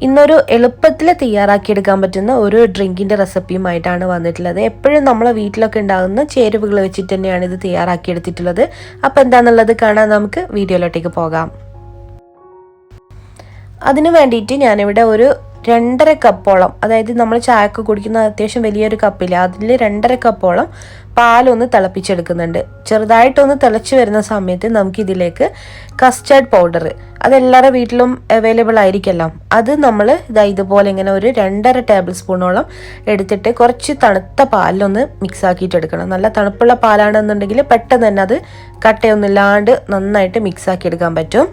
ഇന്നൊരു എളുപ്പത്തിൽ തയ്യാറാക്കിയെടുക്കാൻ പറ്റുന്ന ഒരു ഡ്രിങ്കിൻ്റെ റെസിപ്പിയുമായിട്ടാണ് വന്നിട്ടുള്ളത്. എപ്പോഴും നമ്മളെ വീട്ടിലൊക്കെ ഉണ്ടാകുന്ന ചേരുവകൾ വെച്ചിട്ട് തന്നെയാണ് ഇത് തയ്യാറാക്കിയെടുത്തിട്ടുള്ളത്. അപ്പോൾ എന്താണെന്നുള്ളത് കാണാൻ നമുക്ക് വീഡിയോയിലോട്ടേക്ക് പോകാം. അതിനു വേണ്ടിയിട്ട് ഞാനിവിടെ ഒരു 2.5 കപ്പോളം, അതായത് നമ്മൾ ചായക്ക് കുടിക്കുന്ന അത്യാവശ്യം വലിയൊരു കപ്പില്ല, അതിൽ 2.5 കപ്പോളം പാലൊന്ന് തിളപ്പിച്ചെടുക്കുന്നുണ്ട്. ചെറുതായിട്ടൊന്ന് തിളച്ച് വരുന്ന സമയത്ത് നമുക്കിതിലേക്ക് കസ്റ്റേർഡ് പൗഡർ, അതെല്ലാവരുടെ വീട്ടിലും അവൈലബിൾ ആയിരിക്കല്ലോ, അത് നമ്മൾ ഇതുപോലെ ഇങ്ങനെ ഒരു 2.5 ടേബിൾ സ്പൂണോളം എടുത്തിട്ട് കുറച്ച് തണുത്ത പാലിലൊന്ന് മിക്സ് ആക്കിയിട്ട് എടുക്കണം. നല്ല തണുപ്പുള്ള പാലാണെന്നുണ്ടെങ്കിൽ പെട്ടെന്ന് തന്നെ അത് കട്ടയൊന്നുമില്ലാണ്ട് നന്നായിട്ട് മിക്സ് ആക്കി എടുക്കാൻ പറ്റും.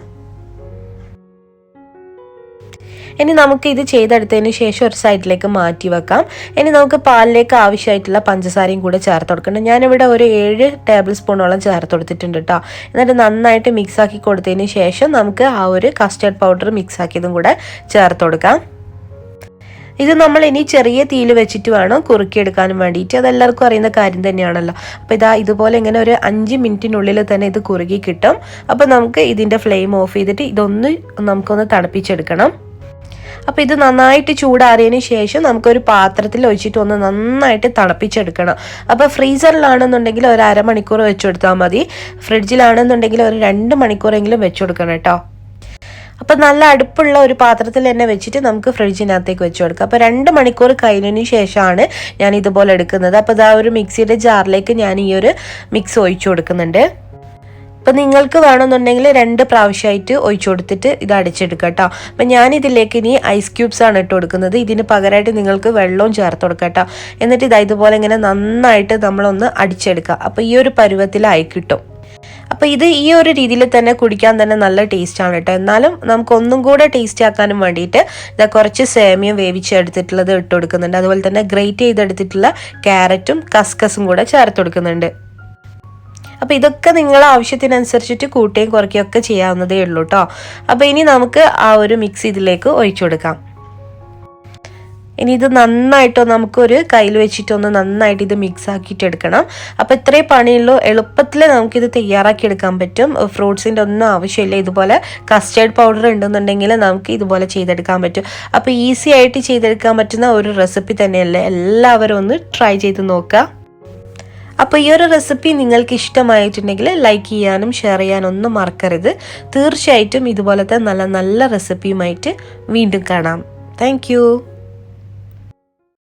ഇനി നമുക്ക് ഇത് ചെയ്തെടുത്തതിന് ശേഷം ഒരു സൈഡിലേക്ക് മാറ്റി വെക്കാം. ഇനി നമുക്ക് പാലിലേക്ക് ആവശ്യമായിട്ടുള്ള പഞ്ചസാരയും കൂടെ ചേർത്ത് കൊടുക്കണം. ഞാനിവിടെ ഒരു 7 ടേബിൾ സ്പൂണോളം ചേർത്ത് കൊടുത്തിട്ടുണ്ട് കേട്ടോ. എന്നിട്ട് നന്നായിട്ട് മിക്സ് ആക്കി കൊടുത്തതിന് ശേഷം നമുക്ക് ആ ഒരു കസ്റ്റേർഡ് പൗഡർ മിക്സ് ആക്കിയതും കൂടെ ചേർത്ത് കൊടുക്കാം. ഇത് നമ്മൾ ഇനി ചെറിയ തീയിൽ വെച്ചിട്ട് വേണം കുറുക്കിയെടുക്കാനും വേണ്ടിയിട്ട്. അതെല്ലാവർക്കും അറിയുന്ന കാര്യം തന്നെയാണല്ലോ. അപ്പോൾ ഇതുപോലെ ഇങ്ങനെ ഒരു 5 മിനിറ്റിനുള്ളിൽ തന്നെ ഇത് കുറുകി കിട്ടും. അപ്പോൾ നമുക്ക് ഇതിൻ്റെ ഫ്ലെയിം ഓഫ് ചെയ്തിട്ട് ഇതൊന്ന് നമുക്കൊന്ന് തണുപ്പിച്ചെടുക്കണം. അപ്പോൾ ഇത് നന്നായിട്ട് ചൂടാറിയതിന് ശേഷം നമുക്കൊരു പാത്രത്തിൽ ഒഴിച്ചിട്ട് ഒന്ന് നന്നായിട്ട് തണുപ്പിച്ചെടുക്കണം. അപ്പോൾ ഫ്രീസറിലാണെന്നുണ്ടെങ്കിൽ ഒരു അരമണിക്കൂർ വെച്ച് കൊടുത്താൽ മതി. ഫ്രിഡ്ജിലാണെന്നുണ്ടെങ്കിൽ ഒരു 2 മണിക്കൂറെങ്കിലും വെച്ച് കൊടുക്കണം കേട്ടോ. അപ്പോൾ നല്ല അടുപ്പുള്ള ഒരു പാത്രത്തിൽ തന്നെ വെച്ചിട്ട് നമുക്ക് ഫ്രിഡ്ജിനകത്തേക്ക് വെച്ച് കൊടുക്കാം. അപ്പോൾ 2 മണിക്കൂർ കഴിഞ്ഞതിന് ശേഷമാണ് ഞാൻ ഇതുപോലെ എടുക്കുന്നത്. അപ്പോൾ ഒരു മിക്സിയുടെ ജാറിലേക്ക് ഞാൻ ഈ ഒരു മിക്സ് ഒഴിച്ചു കൊടുക്കുന്നുണ്ട്. അപ്പോൾ നിങ്ങൾക്ക് വേണമെന്നുണ്ടെങ്കിൽ 2 പ്രാവശ്യമായിട്ട് ഒഴിച്ചു കൊടുത്തിട്ട് ഇത് അടിച്ചെടുക്കുക കേട്ടോ. അപ്പം ഞാനിതിലേക്ക് ഇനി ഐസ് ക്യൂബ്സ് ആണ് ഇട്ട് കൊടുക്കുന്നത്. ഇതിന് പകരമായിട്ട് നിങ്ങൾക്ക് വെള്ളവും ചേർത്ത് കൊടുക്കുക കേട്ടോ. എന്നിട്ട് ഇതുപോലെ ഇങ്ങനെ നന്നായിട്ട് നമ്മളൊന്ന് അടിച്ചെടുക്കുക. അപ്പോൾ ഈ ഒരു പരുവത്തിലായി കിട്ടും. അപ്പോൾ ഇത് ഈ ഒരു രീതിയിൽ തന്നെ കുടിക്കാൻ തന്നെ നല്ല ടേസ്റ്റാണ് കേട്ടോ. എന്നാലും നമുക്കൊന്നും കൂടെ ടേസ്റ്റ് ആക്കാനും വേണ്ടിയിട്ട് കുറച്ച് സേമിയം വേവിച്ചെടുത്തിട്ടുള്ളത് ഇട്ട് കൊടുക്കുന്നുണ്ട്. അതുപോലെ തന്നെ ഗ്രേറ്റ് ചെയ്തെടുത്തിട്ടുള്ള ക്യാരറ്റും കസ്കസും കൂടെ ചേർത്ത് കൊടുക്കുന്നുണ്ട്. അപ്പോൾ ഇതൊക്കെ നിങ്ങളെ ആവശ്യത്തിനനുസരിച്ചിട്ട് കൂട്ടുകയും കുറയ്ക്കുകയും ഒക്കെ ചെയ്യാവുന്നതേ ഉള്ളൂ കേട്ടോ. അപ്പോൾ ഇനി നമുക്ക് ആ ഒരു മിക്സ് ഇതിലേക്ക് ഒഴിച്ചു കൊടുക്കാം. ഇനി ഇത് നന്നായിട്ടോ നമുക്കൊരു കയ്യിൽ വെച്ചിട്ടൊന്ന് നന്നായിട്ട് ഇത് മിക്സ് ആക്കിയിട്ട് എടുക്കണം. അപ്പോൾ ഇത്രയും പണിയുള്ളൂ. എളുപ്പത്തിൽ നമുക്കിത് തയ്യാറാക്കി എടുക്കാൻ പറ്റും. ഫ്രൂട്ട്സിൻ്റെ ഒന്നും ആവശ്യമില്ല. ഇതുപോലെ കസ്റ്റേർഡ് പൗഡർ ഉണ്ടെന്നുണ്ടെങ്കിൽ നമുക്ക് ഇതുപോലെ ചെയ്തെടുക്കാൻ പറ്റും. അപ്പോൾ ഈസി ആയിട്ട് ചെയ്തെടുക്കാൻ പറ്റുന്ന ഒരു റെസിപ്പി തന്നെയല്ലേ. എല്ലാവരും ഒന്ന് ട്രൈ ചെയ്ത് നോക്കുക. അപ്പോൾ ഈ ഒരു റെസിപ്പി നിങ്ങൾക്ക് ഇഷ്ടമായിട്ടുണ്ടെങ്കിൽ ലൈക്ക് ചെയ്യാനും ഷെയർ ചെയ്യാനും ഒന്നും മറക്കരുത്. തീർച്ചയായിട്ടും ഇതുപോലത്തെ നല്ല നല്ല റെസിപ്പിയുമായിട്ട് വീണ്ടും കാണാം. താങ്ക്